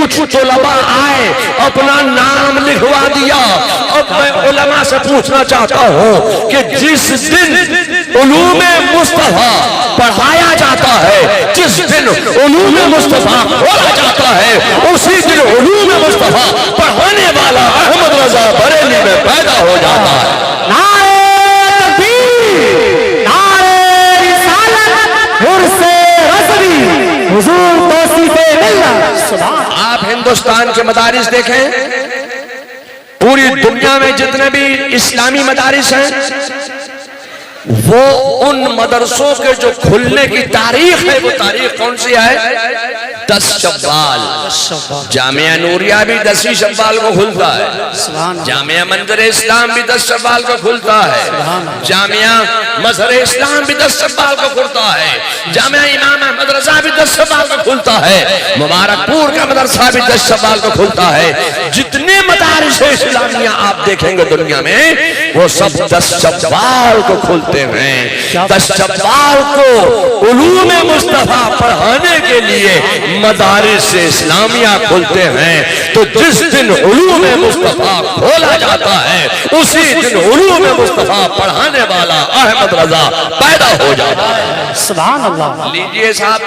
कुछ तलबा आए, अपना नाम लिखवा दिया। अब मैं उलमा से पूछना चाहता हूँ कि जिस दिन उलूमे मुस्तफा पढ़ाया जाता है, जिस दिन उलूमे मुस्तफा खोला जाता है, उसी दिन उलूमे मुस्तफा पढ़ाने वाला अहमद रजा बरेली में पैदा हो जाता है। नारे तकबीर, नारे रिसालत, हुर्से रज़वी, हुजूर तौसीफ़े मिल्लत। आप हिंदुस्तान के मदारिस देखें, पूरी दुनिया में जितने भी इस्लामी मदारिस हैं, वो उन मदरसों के जो खुलने की तारीख है, वो तारीख कौन सी है? 10 शव्वाल। जामिया नूरिया भी 10 शव्वाल को खुलता है, जामिया मंजर इस्लाम भी 10 शव्वाल को खुलता है, जामिया मजहर इस्लाम भी 10 शव्वाल को खुलता है, जामिया इमाम अहमद रजा भी 10 शव्वाल को खुलता है, मुबारकपुर का मदरसा भी 10 शव्वाल को खुलता है। जितने मदारिस इस्लामिया आप देखेंगे दुनिया में, वो सब 10 शव्वाल को खुलते हैं। 10 शव्वाल को उलूमे मुस्तफा पढ़ाने के लिए मदारिस इस्लामिया खुलते हैं। तो जिस दिन उलूमे मुस्तफा खोला जाता है, उसी दिन उलूमे मुस्तफा पढ़ाने वाला अहमद रजा पैदा हो जाता है। सुभान अल्लाह। लीजिए साहब,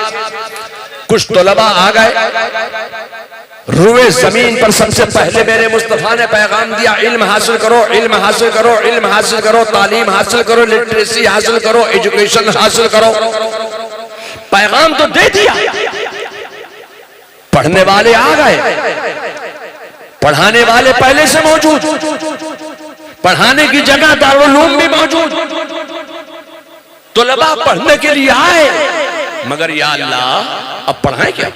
कुछ तलबा आ गए, रुए जमीन पर सबसे पहले मेरे मुस्तफा ने पैगाम दिया, इल्म हासिल करो, इल्म हासिल करो, इल्म हासिल करो, तालीम हासिल करो, लिटरेसी हासिल करो, एजुकेशन हासिल करो। पैगाम तो दे दिया, पढ़ने वाले आ गए, पढ़ाने वाले पहले से मौजूद, पढ़ाने की जगह दारुल उलूम भी मौजूद, तलबा पढ़ने के लिए आए, मगर या अल्लाह अब पढ़ाएं क्या?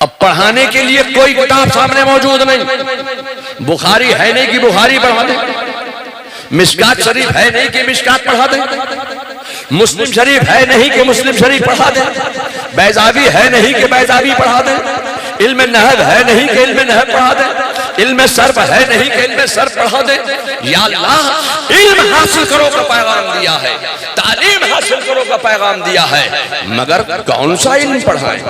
अब पढ़ाने के लिए कोई किताब सामने मौजूद नहीं। बुखारी है नहीं कि बुखारी पढ़ा दें, मिशकात शरीफ है नहीं कि मिशकात पढ़ा दें, मुस्लिम शरीफ है नहीं कि मुस्लिम शरीफ पढ़ा दें, बैजावी है नहीं कि बैजावी पढ़ा दें, इल्म नहव है नहीं कि इल्म नहव पढ़ा दें, इल्म सर्फ है नहीं कि इल्म सर्फ पढ़ा दें। या अल्लाह, इल्म हासिल करो का पैगाम दिया है, तालीम हासिल करो का पैगाम दिया है, मगर कौन सा इल्म पढ़ाएं,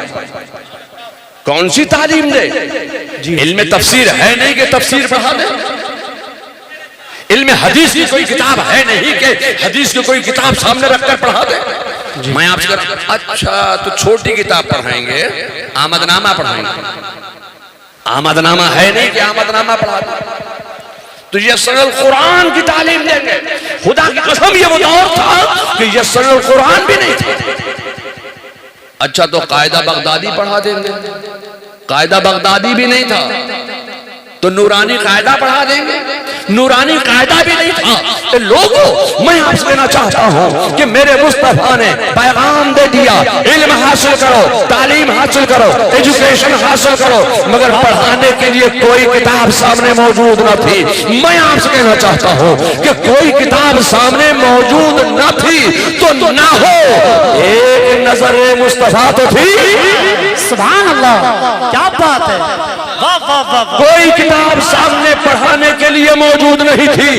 कौन सी तालीम दे? इल्म तफसीर है नहीं कि तफसीर पढ़ा दे, इल्म हदीस की कोई किताब है नहीं कि हदीस की कोई किताब सामने रखकर पढ़ा दे। मैं आपसे अच्छा तो छोटी किताब पढ़ाएंगे, आमदनामा पढ़ाएंगे, आमदनामा है नहीं कि आमदनामा पढ़ा दे, तो यसरुल कुरान की तालीम देंगे। खुदा की कसम ये वो दौर था कि यसरुल कुरान भी नहीं था। अच्छा तो कायदा बगदादी पढ़ा देंगे, कायदा बगदादी भी नहीं था, तो नूरानी कायदा पढ़ा देंगे, नूरानी कायदा भी नहीं था। तो लोगों, मैं आपसे कहना चाहता हूं कि मेरे मुस्तफा ने पैगाम दे दिया, इल्म हासिल करो, तालीम हासिल करो, एजुकेशन हासिल करो, मगर पढ़ाने के लिए कोई किताब सामने मौजूद न थी। मैं आपसे कहना चाहता हूं कि कोई किताब सामने मौजूद न थी तो ना हो, एक नजर मुस्तफा तो थी। सुभान अल्लाह, क्या बात है, वाह वाह वाह। कोई किताब सामने पढ़ाने के लिए मौजूद नहीं थी।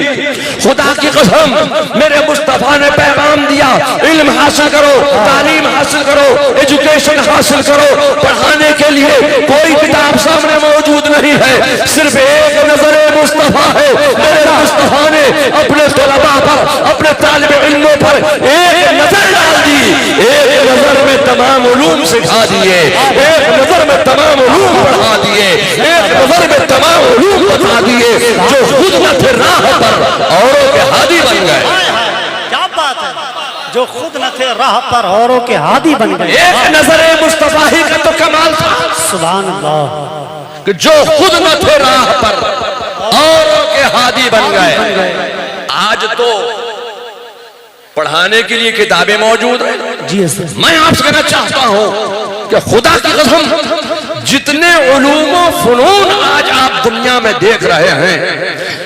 खुदा की कसम, मेरे मुस्तफा ने पैगाम दिया, इल्म हासिल करो, तालीम हासिल करो, एजुकेशन हासिल करो। पढ़ाने के लिए कोई किताब सामने मौजूद नहीं है, सिर्फ एक नजर मुस्तफा है। मेरे मुस्तफा ने अपने तलबा पर, अपने तालिब इल्मों पर एक नजर डाल दी, एक नजर में तमाम उलूम सिखा दिए, एक नजर में तमाम उलूम पढ़ा दिए, एक नजर में तमाम उलूम बता दिए, जो खुद न थे राह पर औरों के हादी बन गए। क्या बात है, जो खुद न थे राह पर औरों के हादी बन गए। एक नजर मुस्तफा ही का तो कमाल था, सुभान अल्लाह, कि जो खुद न थे राह पर औरों के हादी बन गए। आज तो पढ़ाने के लिए किताबें मौजूद हैं। जी मैं आपसे कहना चाहता हूं कि खुदा की कसम, जितने उलूम फनून आज आप दुनिया में देख रहे हैं,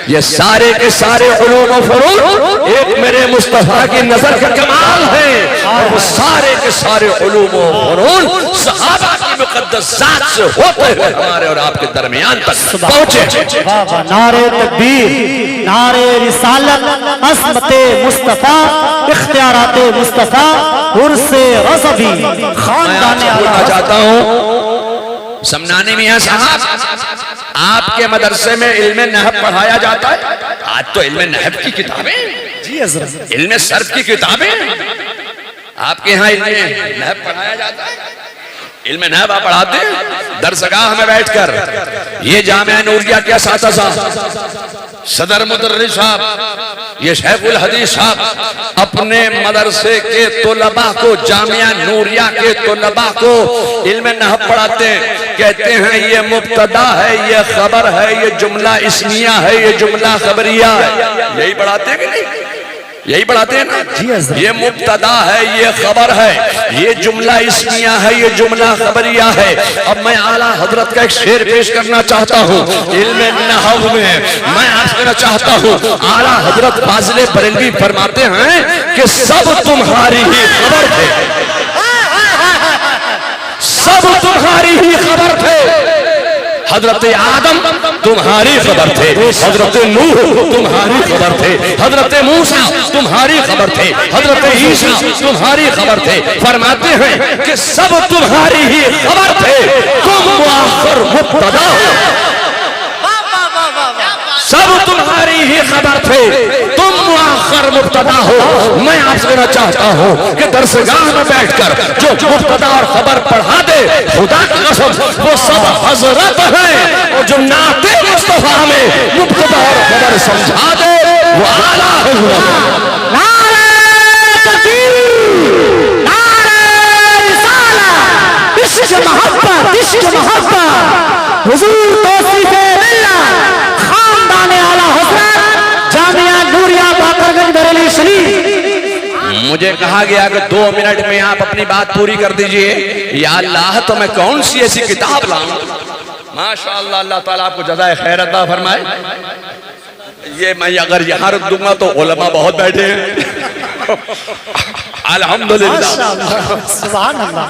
ये सारे के सारे उलूम फनून एक मेरे मुस्तफा की नजर का कमाल है, और वो सारे के सारे उलूम फनून सहाबा की मुकद्दस जात से होते हुए हमारे और आपके दरमियान तक पहुंचे। नारे तकबीर, नारे रिसालत, असमते मुस्तफा, इख्तियाराते मुस्तफा, उर्से रज़वी, खानदाने आला। चाहता हूं समनानी मियां साहब, आपके मदरसे में इल्मे नहब पढ़ाया जाता है? आज तो इल्मे नहब की किताबें, जी हजरत, इल्मे सर्फ की किताबें आपके यहाँ इल्मे नहब पढ़ाया जाता है? इल्मे नहब आप पढ़ाते हैं दरसगाह में बैठकर? ये जामिया नूरिया के असातिज़ा, सदर मुदर्रिस साहब, ये शेखुल हदीस साहब अपने मदरसे के तोलबा को, जामिया नूरिया के तोलबा को इल्मे नहब पढ़ाते हैं। कहते हैं ये मुब्तदा है, ये खबर है, ये जुमला इस्मिया है, ये जुमला खबरिया है। यही पढ़ाते हैं कि नहीं? यही पढ़ाते हैं ना? ये मुब्तदा है, ये खबर है, ये जुमला इस्मिया है, ये जुमला खबरिया है। अब मैं आला हजरत का एक शेर पेश करना चाहता हूँ इल्मे नहव में। मैं आज कहना चाहता हूँ, आला हजरत फाजिले बरेलवी फरमाते हैं कि सब तुम्हारी ही खबर थे, सब तुम्हारी ही खबर थे। हजरत आदम तुम्हारी खबर थे, हजरत नूह तुम्हारी खबर थे, हजरत मूसा तुम्हारी खबर थे, हजरत ईसा तुम्हारी खबर थे। फरमाते हैं कि सब तुम्हारी ही खबर थे, तुम मुआखिर मुब्तदा हो। सब तुम्हारी ही खबर थे, तुम मुआखिर मुब्तदा हो। मैं आपसे कहना चाहता हूँ कि दरसगाह में बैठकर जो मुब्तदा और खबर पढ़ा दे, खुदा की कसम वो सब हजरत हैं, और जो नाते मुस्तफा में मुब्तदा और खबर समझा दे वो आला हजरत। नारे तकबीर, नारे रिसालत, इश्क मोहब्बत, इश्क मोहब्बत, हुजूर तौसीफ मिल्लत, खानदान आला हजरत, जामिया नूरिया बाकरगंज बरेली शरीफ। मुझे कहा गया कि 2 मिनट में आप अपनी बात पूरी कर दीजिए। या अल्लाह, तो मैं कौन सी ऐसी किताब लाऊं? माशाअल्लाह, अल्लाह ताला आपको जज़ाए खैर अता फरमाए। ये मैं अगर यहाँ रख दूंगा तो उलमा बहुत बैठे हैं। अल्हम्दुलिल्लाह, माशाअल्लाह, सुभान अल्लाह,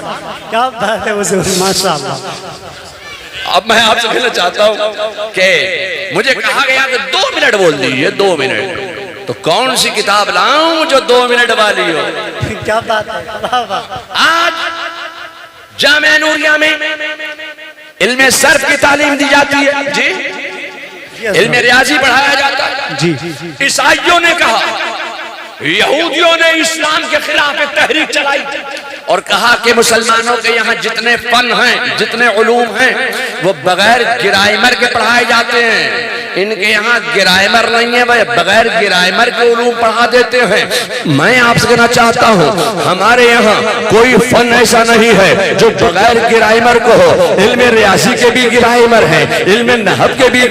क्या बात है हुजूर, माशाअल्लाह। अब मैं आपसे कहना चाहता हूँ कि मुझे कहा गया कि 2 मिनट बोल दीजिए, 2 मिनट। तो कौन सी किताब लाऊं जो 2 मिनट वाली हो? क्या बात है, वाह वाह। आज जामिया नूरिया में इल्मे सर्फ की तालीम दी जाती है जी, इल्मे रियाजी पढ़ाया जाता है जी। ईसाइयों ने कहा, यहूदियों ने इस्लाम के खिलाफ एक तहरीक चलाई और कहा कि मुसलमानों के यहाँ जितने फन हैं, जितने उलूम हैं, वो बगैर गिराइमर के पढ़ाए जाते हैं। इनके यहाँ गिराइमर नहीं है भाई, बगैर गिराइमर के उलूम पढ़ा देते हैं। मैं आपसे कहना चाहता हूँ, हमारे यहाँ कोई फन ऐसा नहीं है जो बगैर गिराइमर को हो। इल्मे रियाजी के भी गिराइमर है, इल्मे नहब के भी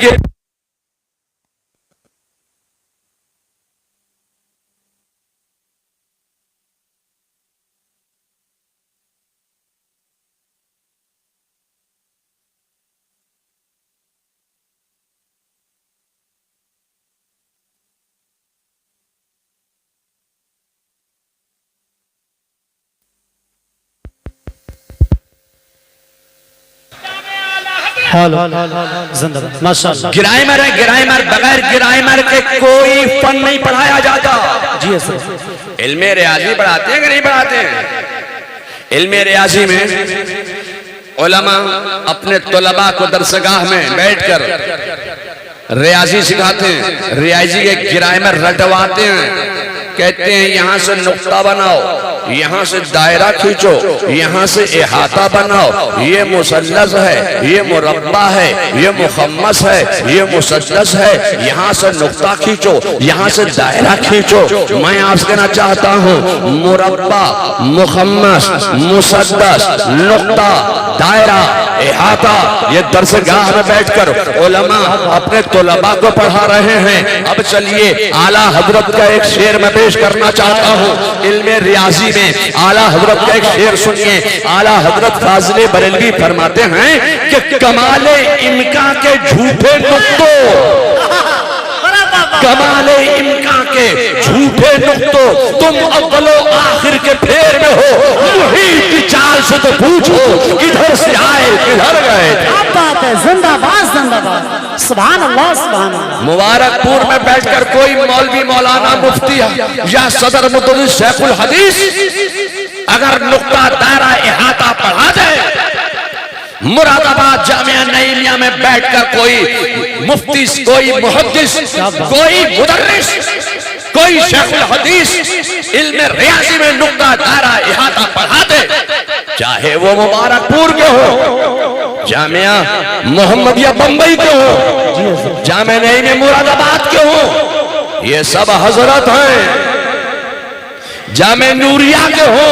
हेलो, जिंदाबाद, माशाअल्लाह। गिराइमर है, गिराइमर। बगैर गिराइमर के कोई फन नहीं पढ़ाया जाता। जी सर। इल्मे रियाजी पढ़ाते हैं कि नहीं पढ़ाते हैं? इल्मे रियाजी में उलमा अपने तलबा को दरसगाह में बैठकर रियाजी सिखाते हैं, रियाजी के गिराइमर रटवाते हैं। कहते हैं यहाँ से नुक्ता बनाओ, यहाँ से दायरा खींचो, यहाँ से इहाता बनाओ, ये मुसल्लस है, ये मुरब्बा है, ये मुखम्मस है, ये मुसद्दस है, यहाँ से नुक्ता खींचो, यहाँ से दायरा खींचो। मैं आपसे कहना चाहता हूँ, मुरब्बा, मुखम्मस, मुसद्दस, नुक्ता, दायरा, इहाता, ये दरसगाह में बैठकर उलमा अपने तलबा को पढ़ा रहे हैं। अब चलिए आला हजरत का एक शेर में पेश करना चाहता हूँ। इल्मे रियाजी में आला हजरत का एक शेर सुनिए। आला हजरत फाजिले बरेलवी फरमाते हैं कि कमाले इम्का के झूठे नुक्तों, कमाले इम्का के झूठे नुक्तों, तुम अव्वलो आखिर के फेर में हो। मुहीत की चाल से तो पूछो किधर से आए किधर गए। क्या बात है, जिंदाबाद जिंदाबाद, सुभान अल्लाह सुभान अल्लाह। मुबारकपुर में बैठकर कोई मौलवी, मौलाना, मुफ्ती या सदर मुदर्रिस शेखुल हदीस अगर नुक्ता, दायरा, इहाता पढ़ा दे, मुरादाबाद जामिया नईमिया में बैठकर कोई मुफ्ती, कोई मुहद्दिस, कोई मुदर्रिस, कोई शेखुल हदीस इल्म रियाजी में नुक्ता दायरा इहाता पढ़ा दे, चाहे वो मुबारकपुर के हो, जामिया मोहम्मदिया बंबई के हो, जामिया नईमिया मुरादाबाद के हो, ये सब हजरत हैं। जामिया नूरिया के हो,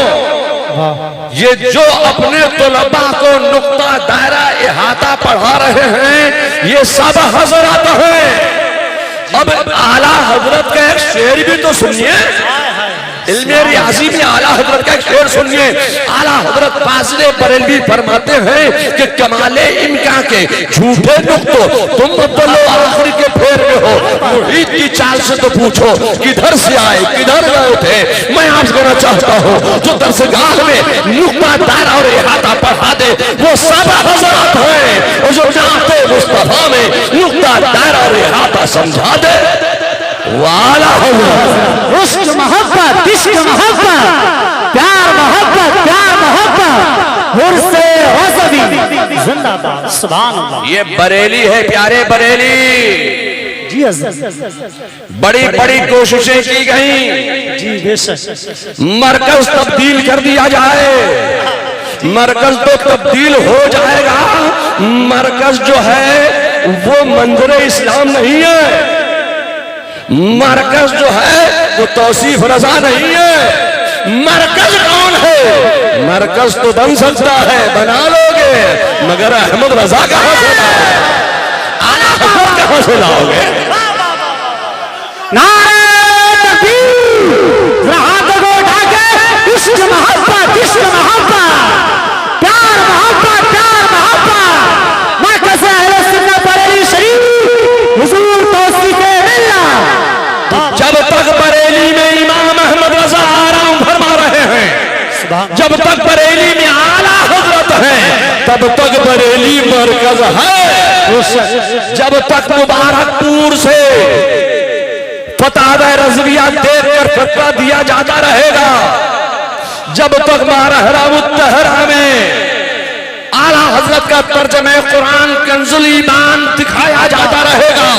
ये जो अपने तुलबा को नुक्ता दायरा इहाता पढ़ा रहे हैं, ये सब हजरत हैं। अब आला हजरत का एक शेर भी तो सुनिए, इल्मे रियाजी में आला हजरत का एक शेर सुनिए। आला हजरत फाज़िले बरेलवी फरमाते हैं कि कमाले इनका के झूठे नुक्तो तुम बोलो आखिर के फेर में हो, मुहीत की चाल से तो पूछो किधर से आए किधर गए थे। मैं आपसे कहना चाहता हूँ जो दरसगाह में नुक्ता दायरा और इहाता पढ़ा दे वो सब हजरत हैं, और जो नाते मुस्तफा में नुक्ता दायरा और इहाता समझा दे वाला हजरत। इश्क मोहब्बत, इश्क मोहब्बत, प्यार मोहब्बत, प्यार मोहब्बत, हुर्से गज़बी जिंदाबाद। सुभान अल्लाह। ये बरेली है प्यारे बरेली। जी हज़रत। बड़ी बड़ी कोशिशें की गई, जी बेशक। मरकज तब्दील कर दिया जाए, मरकज तो तब्दील हो जाएगा, मरकज जो है वो मंदिर इस्लाम नहीं है, मरकज जो है वो तौसीफ रजा नहीं है। मरकज कौन है? मरकज तो बन सकता है, बना लोगे, मगर अहमद रजा कहां से लाओगे, आला हजरत कहां से लाओगे? नारे तकबीर, हाथों को उठा के इश्क मोहब्बत, इश्क मोहब्बत, प्यार मोहब्बत, प्यार मोहब्बत, मरकज़ अहले सुन्नत बरेली शरीफ हुजूर तौसीफ़ मिल्लत। जब तक बरेली में इमाम अहमद रजा आराम फरमा रहे हैं, जब तक बरेली में आला हजरत है, तब तक बरेली मरकज है। जब तक मुबारकपुर से फतवा रज़विया देकर फतवा दिया जाता रहेगा, जब तक मारहरा मुत्तहरा में आला हजरत का तर्जमे कुरान कंजुल ईमान दिखाया जाता रहेगा,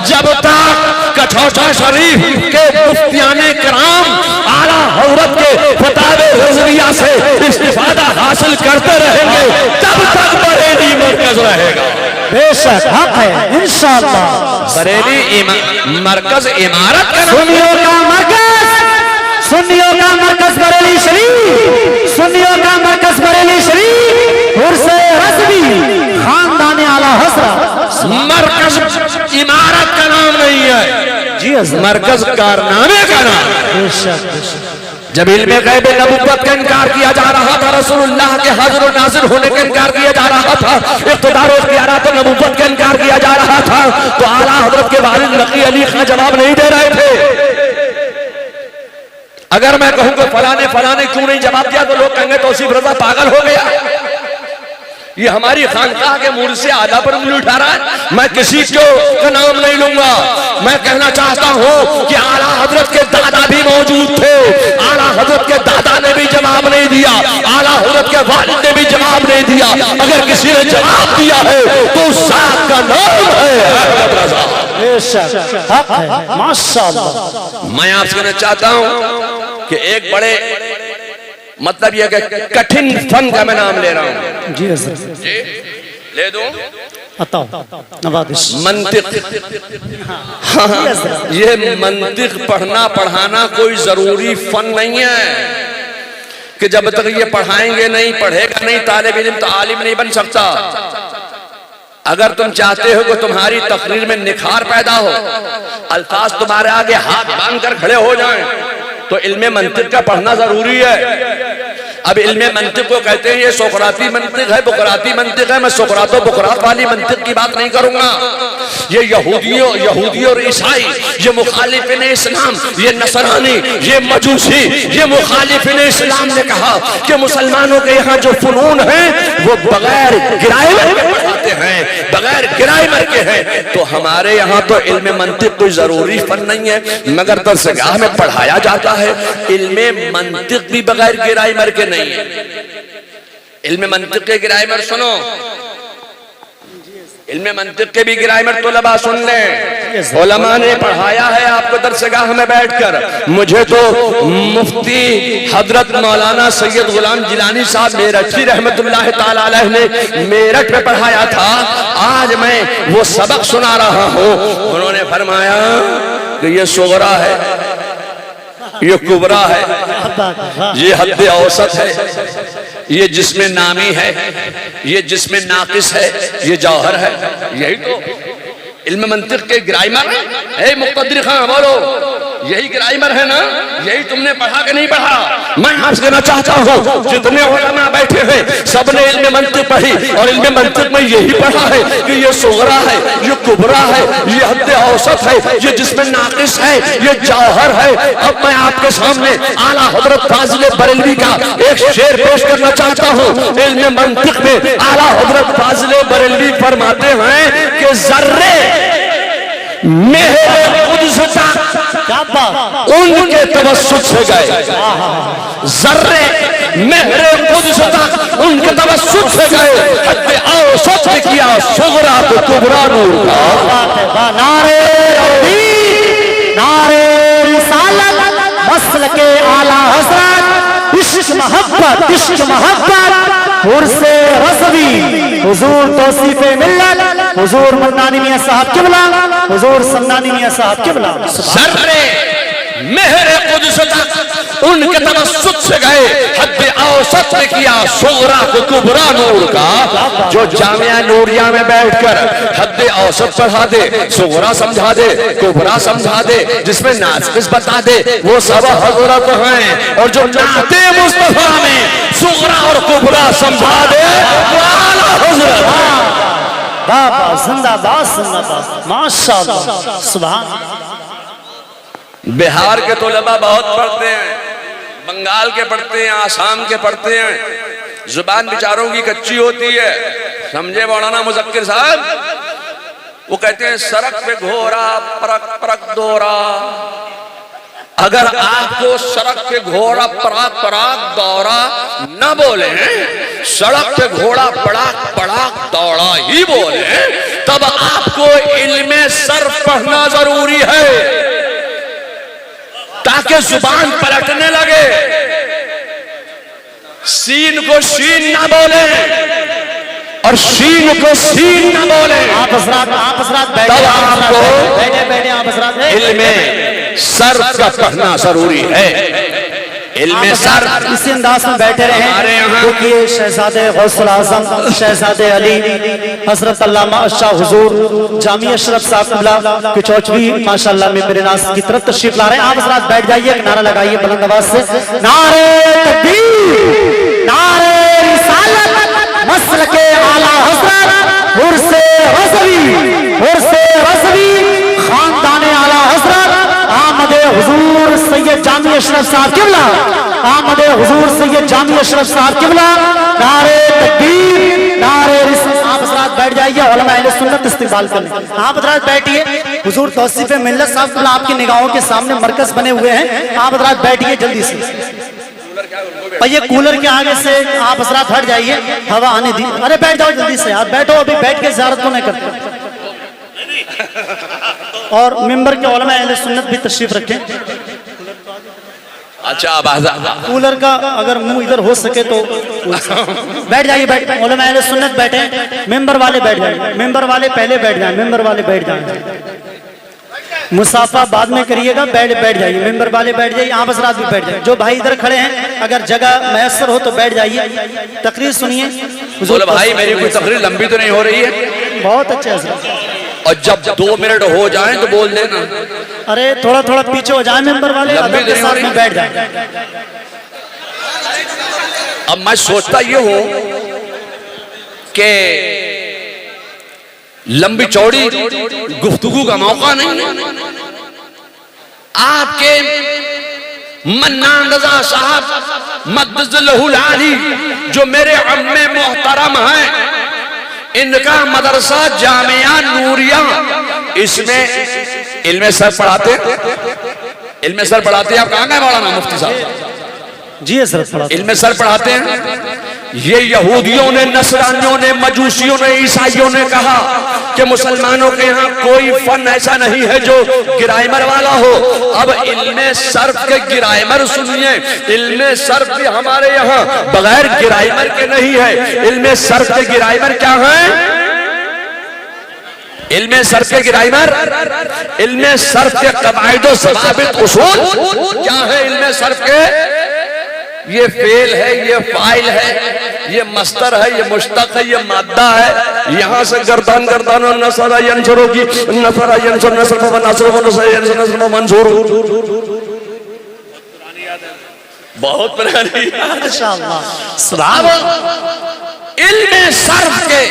जब तक कठौटा शरीफ के मुफ्तियाने कराम आला हजरत के फतवे रज़विया से इस्तिफादा हासिल करते रहेंगे, तब तक बरेली मरकज रहेगा। बेशक हक है इंशाअल्लाह। बरेली मरकज इमारत का सुन्नियों का मरकज, सुन्नियों का मरकज बरेली शरीफ, सुन्नियों का मरकज बरेली शरीफ, हुर्से गज़बी खानदान आला हजरत। मरकज इमारत का नाम नहीं है जी हज़रत। मरकज कारनामे का नाम। बेशक। जब इल्मे गैब नबुव्वत का इनकार किया जा रहा था, रसूलुल्लाह के हाजिर और नाजिर होने का इनकार किया जा रहा था, इक़्तिदार और क़ियादत और नबुव्वत का इनकार किया जा रहा था, तो आला हज़रत के वालिद नकी अली खां जवाब नहीं दे रहे थे। अगर मैं कहूं कि फलाने फलाने क्यों नहीं जवाब दिया तो लोग कहेंगे तौसीफ रजा पागल हो गया, ये हमारी खानकाह के मुर्द से आला पर उंगली उठा रहा है। मैं किसी का नाम नहीं लूंगा, मैं कहना चाहता हूं कि आला हजरत के दादा भी मौजूद थे, आला हजरत के दादा ने भी जवाब नहीं दिया, आला हजरत के वालिद ने भी जवाब नहीं दिया। अगर किसी ने जवाब दिया है तो उस साहब का नाम है अहमद रजा। बेशक हक है माशाअल्लाह। मैं आपसे कहना चाहता हूं कि एक बड़े मतलब यह कि कठिन फन का मैं नाम ले रहा हूं। जी हज़रत। जी ले दूं? बताओ नवादिश। मंतिक। हाँ, ये मंतिक पढ़ना पढ़ाना कोई जरूरी फन नहीं है कि जब तक ये पढ़ाएंगे नहीं, पढ़ेगा नहीं तालिब इल्म तो आलिम नहीं बन सकता। अगर तुम चाहते हो कि तुम्हारी तकरीर में निखार पैदा हो, अल्फाज तुम्हारे आगे हाथ बांध कर खड़े हो जाएं, तो इल्मे मंतिक का पढ़ना जरूरी है। अब इल्मे मंतिक को कहते हैं ये सोकराती मंतिक है, बुकराती मंतिक है। मैं सोकरातो बुकरात वाली मंतिक की बात नहीं करूंगा। ये यहूदी और ईसाई, ये मुखालिफिन इस्लाम, ये नसरानी, ये मजूसी, ये मुखालिफिन इस्लाम ने कहा कि मुसलमानों के यहाँ जो फनून हैं वो बगैर गिराए के पढ़ाते हैं, बगैर गिराए मर के हैं। तो हमारे यहाँ तो इल्मे मंतिक कोई जरूरी फन नहीं है, मगर दरसगाह में पढ़ाया जाता है। इल्मे मंतिक भी बगैर गिराए मर के नहीं है। इल्म मंतिक के ग्रामर सुनो, इल्म मंतिक के भी ग्रामर तलबा सुन लें। उलमा ने पढ़ाया है आपको दरसगाह में बैठकर। मुझे तो मुफ्ती हजरत मौलाना सैयद गुलाम जिलानी साहब मेरठी रहमतुल्लाह ताला अलैह ने मेरठ में पढ़ाया था। आज मैं वो सबक सुना रहा हूँ। उन्होंने फरमाया कि ये सुगरा है, ये कुबरा है, ये हद औसत है, ये जिसमें नामी है, ये जिसमें नाकिस है, ये जौहर है। यही तो इल्म मंतिक के ग्रामर है। मुक़द्दिर खान बोलो, यही ग्रामर है ना? यही तुमने पढ़ा कि नहीं पढ़ा? मैं आपसे कहना चाहता हूँ जितने उलमा बैठे हैं सबने इल्म मंतिक पढ़ी और इल्म मंतिक में यही पढ़ा है कि ये सुगरा है, ये कुबरा है, ये हद औसत है, ये जिसमें नाकिस है, ये जौहर है। अब मैं आपके सामने आला हजरत फाजिल बरेलवी का एक शेर पेश करना चाहता हूँ। इल्म मंतिक में आला हजरत फाजिल बरेलवी फरमाते हैं कि जर्रे मेहर कुद्स तक उनके तवस्सुत से गए, जर्रे मेहर कुद्स तक उनके तवस्सुत से गए। हद औसत से किया सुगरा को कुबरा नूर का। नारे तौहीद, नारे रिसालत, मसल के आला हज़रत, इश्क मोहब्बत, इश्क मोहब्बत, हुर्से रज़वी, हुजूर तौसीफ़े मिल्लत, हुजूर मन्नानी मियां साहब किबला, हुजूर सन्नानी मियां साहब किबला। जर्रे मेहर कुद्स तक उनके तवस्सुत से गए। हद औसत में किया सुगरा को कुबरा नूर का। जो जामिया नूरिया में बैठकर हद औसत पढ़ा दे, सुगरा समझा दे, कुबरा समझा दे, जिसमें नाक़िस बता दे, वो सब हजरत हैं। और जो नाते मुस्तफा में सुगरा और कुबरा समझा दे वो आला हजरत। बाबा जिंदाबाद जिंदाबाद, माशाअल्लाह, सुभान। बिहार के तलबा बहुत पढ़ते हैं, बंगाल के पढ़ते हैं, आसाम के पढ़ते हैं। जुबान बेचारों की कच्ची होती है, समझे मौलाना मुज़क्किर साहब? वो कहते हैं सड़क पे घोड़ा परक परक दौरा। अगर आपको सड़क पे घोड़ा पराग पराग दौड़ा न बोले, सड़क पे घोड़ा पड़ाक पड़ाक दौड़ा ही बोले, तब आपको इल्मे सर्फ पढ़ना जरूरी है ताकि जुबान पलटने लगे। सीन को शीन ना बोले और शीन को सीन ना बोले। आप हज़रात बैठे, तब आपको बैठे आप हज़रात इल्मे सर्फ का पढ़ना जरूरी है। इल्मे सर्फ इसी अंदाज में बैठे रहे क्योंकि ये शहजादे गौसुल आज़म शहजादे अली हजरत अल्लामा शाह हुजूर जामिया अशरफ साहब की चौचवी माशाअल्लाह में मेरे नाज की तरफ तशरीफ ला रहे हैं। आप हजरात बैठ जाइए, एक नारा लगाइए बुलंद आवाज से, नारे तकबीर, नारे रिसालत, मसल के आला हज़रत, हुर्से रज़वी, हुर्से रज़वी, खानदाने आला हज़रत, आमदे हुजूर सैयद जामी अशरफ साहब किबला, आमदे हुजूर सैयद जामी अशरफ साहब किबला। नारे तकबीर, नारे रिसालत। आप हज़रात बैठ जाइए, उलमा अहले सुन्नत इस्तिक़बाल कर लें। आप हज़रात बैठिए, हुजूर तौसीफ़े मिल्लत साहब किबला आपकी निगाहों के सामने मरकज बने हुए हैं। आप हज़रात बैठिए जल्दी से। और ये कूलर के आगे से आप हज़रात हट जाइए, हवा आने दी। अरे बैठ जाओ जल्दी से, आप बैठो, अभी बैठ के ज़ियारत को नहीं करते। और मिंबर के उलमा अहले सुन्नत भी तशरीफ रखें। अच्छा, कूलर का अगर मुंह इधर हो सके तो बैठ जाइए, बैठ। उलमा अहले सुन्नत बैठे, मेंबर वाले बैठ जाए, मेंबर वाले पहले बैठ जाए, मेंबर वाले बैठ जाए। मुसाफा बाद में करिएगा, बैठ जाइए, मेंबर वाले बैठ जाइए, आप हज़रात भी बैठ जाइए। जो भाई इधर खड़े हैं अगर जगह मैसर हो तो बैठ जाइए, तकरीर सुनिए। बोलो भाई, मेरी कोई तकरीर लंबी तो नहीं हो रही है? बहुत अच्छे हज़रात। और जब 2 मिनट हो जाएं तो बोल देना। अरे थोड़ा थोड़ा पीछे हो जाए मेंबर वाले, अदब के साथ में बैठ जाए। अब मैं सोचता ये हूं कि लंबी चौड़ी गुफ्तगू का मौका नहीं है। आपके मन्नान रजा साहब मद्दज़लहुल आली जो मेरे अम्मे मोहतरम हैं, इनका मदरसा जामिया नूरिया, इसमें इल्मे सर पढ़ाते, इल्मे सर पढ़ाते हैं। आप कहाँ गए मौलाना मुफ्ती साहब? जी हज़रत, इल्मे सर पढ़ाते हैं। ये यहूदियों ने, नसरानियों ने, मजूसियों ने, ईसाइयों ने कहा कि मुसलमानों के यहाँ कोई फन ऐसा नहीं है जो गिराइमर वाला हो। अब इल्मे सर्फ के गिराइमर सुनिए, इल्मे सर्फ भी हमारे यहाँ बगैर गिराइमर के नहीं है। इल्मे सर्फ के गिराइमर क्या है? इल्मे सर्फ के गिराइमर, इल्मे सर्फ के कवाइदो ज़वाबित उसूल क्या है? इल्मे सर्फ के ये फेल है, ये फाइल है, ये मस्तर है, ये मुश्तक है, ये मादा है। यहाँ से गर्दान गर्दान और नसरा यंसुरो की नसरा यंसुर नसर व नसर व नसर यंसुर नसर व मंसूर। बहुत पुरानी माशाअल्लाह। इल्मे सर्फ के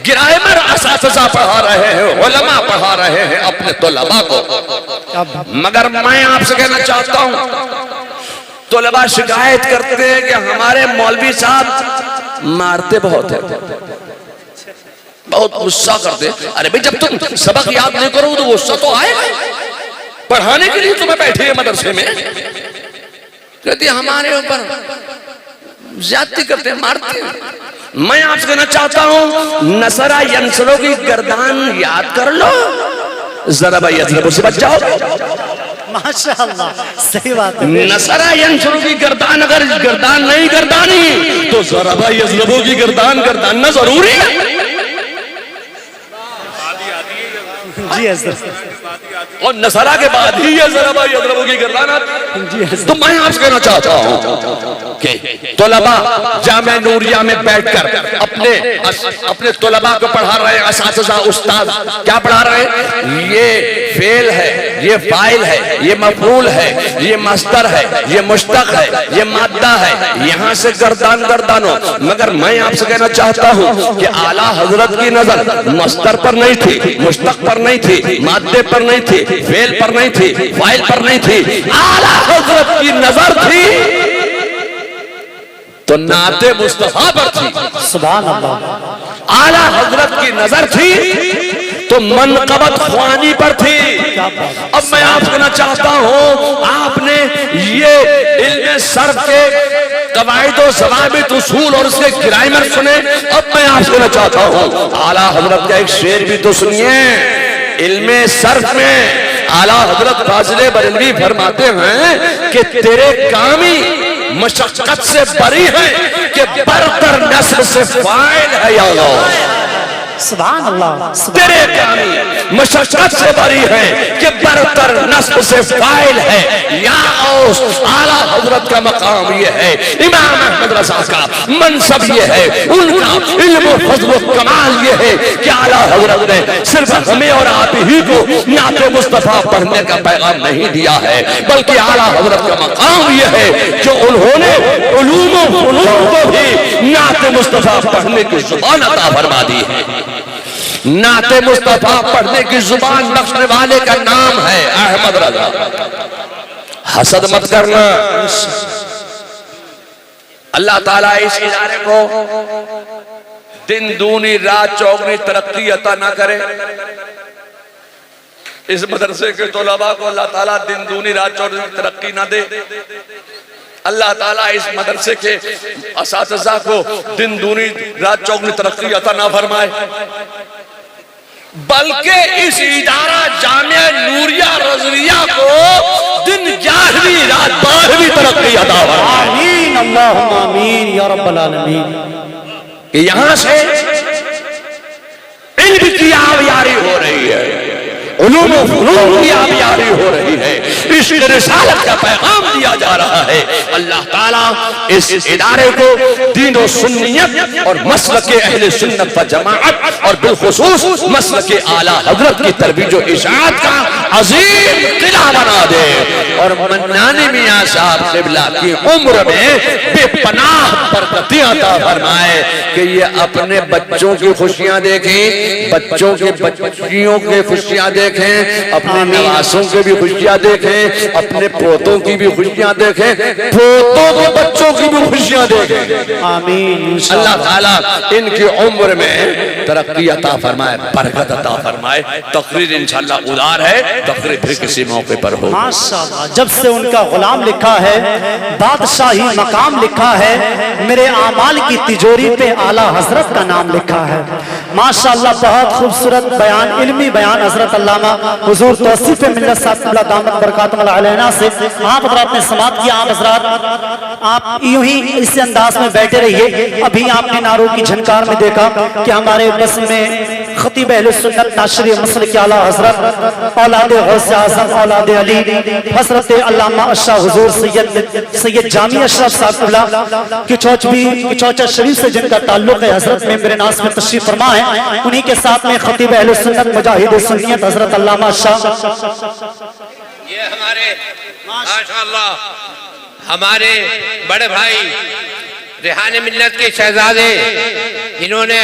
गिराइमर असातिज़ा पढ़ा रहे हैं, उलमा पढ़ा रहे हैं अपने तलबा को। मगर मैं आपसे कहना चाहता हूं, तलबा शिकायत करते हैं कि हमारे मौलवी साहब मारते बहुत है, बहुत गुस्सा करते। अरे भाई, जब तुम सबक याद नहीं करो तो गुस्सा तो आएगा। पढ़ाने के लिए तुम्हें बैठे हैं मदरसे में, कहती हमारे ऊपर ज्यादती करते हैं, मारते हैं। मैं आपसे कहना चाहता हूं, नसरा यंसरो की गर्दान याद कर लो, जरा भाई यजलबो से बच जाओ। माशाअल्लाह, सही बात है। नसरा यंसरो की गर्दान अगर गर्दान नहीं गर्दानी तो जरा भाई यजलबो की गर्दान गर्दानना जरूरी है। जी हज़रत, और नसरा के बाद ही ये जरा भाई यजलबो की गर्दान आती। जी हज़रत। तो मैं आपसे कहना चाहता हूं कि तलबा जामे नूरिया में बैठकर अपने तलबा को पढ़ा रहे हैं, असातिज़ा उस्ताद क्या पढ़ा रहे हैं? ये फेल है, ये फाइल है, ये मफूल है, ये मस्तर है, ये मुश्तक है, ये मादा है। यहाँ से गर्दान गर्दानो। मगर मैं आपसे कहना चाहता हूँ कि आला हजरत की नजर मस्तर पर नहीं थी, मुश्तक पर नहीं थी, मादे पर नहीं थी, फेल पर नहीं थी, फाइल पर नहीं थी। आला हजरत की नजर थी तो नाते मुस्तफा पर थी। सुभान अल्लाह। आला हजरत की नजर थी तो मनकबत ख्वानी पर थी। अब मैं आपसे कहना चाहता हूं, आपने ये इल्मे सर्फ के कवाइदो ज़वाबित उसूल और उसके गिराइमर सुने। अब मैं आपसे कहना चाहता हूं, आला हजरत का एक शेर भी तो सुनिए। इल्मे सर्फ में आला हजरत फाजिले बरेलवी फरमाते हैं कि तेरे कामी मशक्कत से बरी है कि बरतर नस्ब से फाइल है या अल्लाह। सुभान अल्लाह। तेरे कामी मशक्कत से बरी है कि बरतर नस्ब से फाइल है या औस। आला हजरत का मकाम ये है, इमाम अहमद रज़ा का मनसब ये है, उनका इल्म फज़्ल व कमाल ये है कि आला हजरत ने सिर्फ हमें और आप ही को नाते मुस्तफा पढ़ने का पैगाम नहीं दिया है, बल्कि आला हजरत का मकाम ये है जो उन्होंने उलूम व फुनून को भी नाते मुस्तफा पढ़ने की जुबान अता फरमा दी है। नाते मुस्तफा पढ़ने की जुबान बख्शने वाले का नाम है अहमद रज़ा। हसद मत करना। अल्लाह ताला इस इदारे को दिन दूनी रात चौगनी तरक्की अता ना करे। इस मदरसे के तलबा को अल्लाह ताला दिन दूनी रात चौगनी तरक्की ना दे। अल्लाह ताला इस मदरसे के असातिज़ा को दिन दूनी रात चौगनी तरक्की अता ना फरमाए, बल्कि इस इदारा जामिया नूरिया रज़विया को दिन 11वीं रात 12वीं तरक्की अता फरमाए। आमीन, अल्लाहुम्मा आमीन या रब्बल आलमीन। कि यहां से इल्म की आवियारी हो रही है, उलूम व फुनून की आवियारी हो रही है, इस रिसालत का पैगाम दिया जा रहा है। अल्लाह ताला इस इदारे को दीन और सुन्नियत और मसलक के अहले सुन्नत व जमाअत और बिलखुसूस मसलक के आला हजरत की तरबीज व इशाअत का अजीम किला बना दे। और मन्नानी मियां साहब क़िबला की उम्र में बेपनाह बरकतियां अता फरमाए कि ये अपने बच्चों की खुशियां देखें, बच्चों के बच्चियों की खुशियां देखें, अपने नवासों वारिसों की भी खुशियां देखें, अपने पोतों की भी खुशियां देखें, पोतों के बच्चों की भी खुशियां देखें। आमीन। अल्लाह ताला इनकी उम्र में तरक्की अता फरमाए, बरकत अता फरमाए। तकरीर इंशाअल्लाह उदार है, तकरीर फिर किसी मौके पर हो। माशाअल्लाह, जब से उनका गुलाम लिखा है, बादशाही मकाम लिखा है, मेरे आमाल की तिजोरी पे आला हजरत का नाम लिखा है। माशाअल्लाह, बहुत खूबसूरत बयान, इल्मी बयान हजरत अल्लामा हुजूर तौसीफ मिल्लत साहब दामत बरकातुहुम अलैना से आप हजरात ने समाप्त किया। आप हजरात आप यूं ही इस अंदाज में बैठे रहिए। अभी आपने नारों की झनकार में देखा कि हमारे बस में खतीब अहले सुन्नत नाशरी मसलक आला हजरत औलाद गौसे आज़म औलाद अली हजरत अल्लामा अशा हुजूर सैयद जामी अशरफ साहब की चौचा शरीफ से जिनका ताल्लुक है, हजरत मेंबर नास में तशरीफ फरमा है। उन्हीं के साथ में खतीब अहले सुन्नत मुजाहिद सुन्नियत हजरत अल्लामा अशा, ये हमारे माशाअल्लाह हमारे बड़े भाई रिहाने मिल्लत के शहजादे, इन्होंने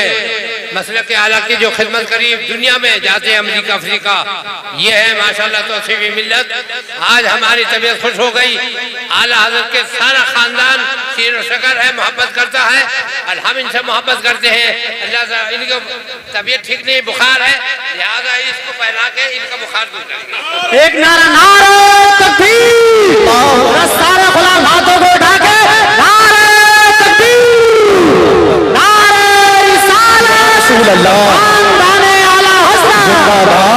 मसलक आला की जो खिदमत करी, दुनिया में जाते हैं अमेरिका अफ्रीका, ये है माशाअल्लाह तौसीफ मिल्लत। आज हमारी तबीयत खुश हो गई। आला हज़रत के सारा खानदान शीर शकर है, मोहब्बत करता है और हम इनसे मोहब्बत करते हैं। अल्लाह इनकी तबीयत ठीक नहीं, बुखार है, लिहाजा इसको पहना के इनका बुखार दूर करेंगे। एक नारा नारे तकबीर, सारे गुलाम हाथों को उठा के नारे तकबीर, नारे रिसालत, खानदाने आला हज़रत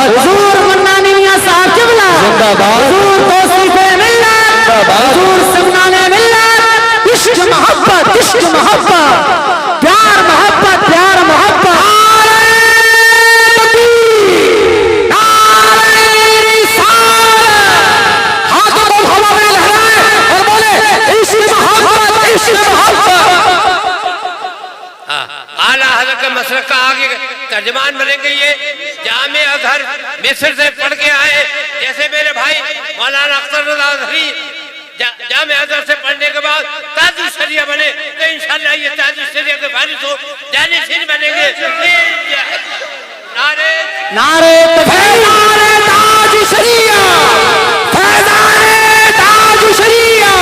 हुजूर मन्नानी मियां साहब क़िबला जिंदाबाद, हुजूर तौसीफ़े मिल्लत, हुजूर सुन्नाने मिल्लत, इश्क मोहब्बत, इश्क मोहब्बत, प्यार मोहब्बत, प्यार मोहब्बत। आला हज़रत का मसलक का आगे तर्जमान बनेंगे। ये जामे अज़हर मिस्र से पढ़ के आए, जैसे मेरे भाई मौलाना अख्तर रज़ा अज़हरी जामे अज़हर से पढ़ने के बाद ताजुल शरिया बने, तो इंशाअल्लाह ये ताजुल शरिया के वारिस हो जानिशीन बनेंगे। नारे नारे तकबीर, नारे ताज शरिया, फैज़ाने ताज शरिया,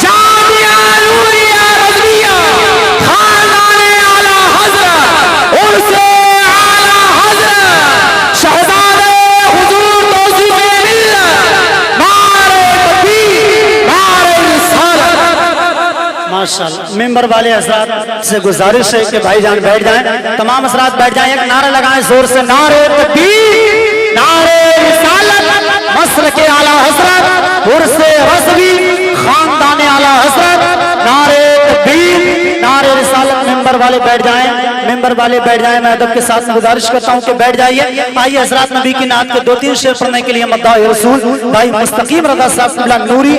जामिया नूरिया रज़विया, खानदाने आला हज़रत, उर्से आला हज़रत, शहज़ादे हुजूर तौसीफ़े मिल्लत, नारे तकबीर, नारे रिसालत। माशाअल्लाह, मेंबर वाले हजरात से गुजारिश है कि भाईजान बैठ जाएं, तमाम हजरात बैठ जाएं, एक नारा लगाएं जोर से, नारे तकबीर, नारे रिसालत, मसलक आला हजरत, उर्से रज़वी, खानदाने आला हजरत, नारे तकबीर, नारे रिसालत। मेंबर वाले बैठ जाएं, मेंबर वाले बैठ जाएं। मैं अदब के साथ गुजारिश करता हूं कि बैठ जाइए। आइए हजरात, नबी की नात के 2-3 शेर पढ़ने के लिए मद्दाह रसूल भाई मुस्तकीम रज़ा साहब नूरी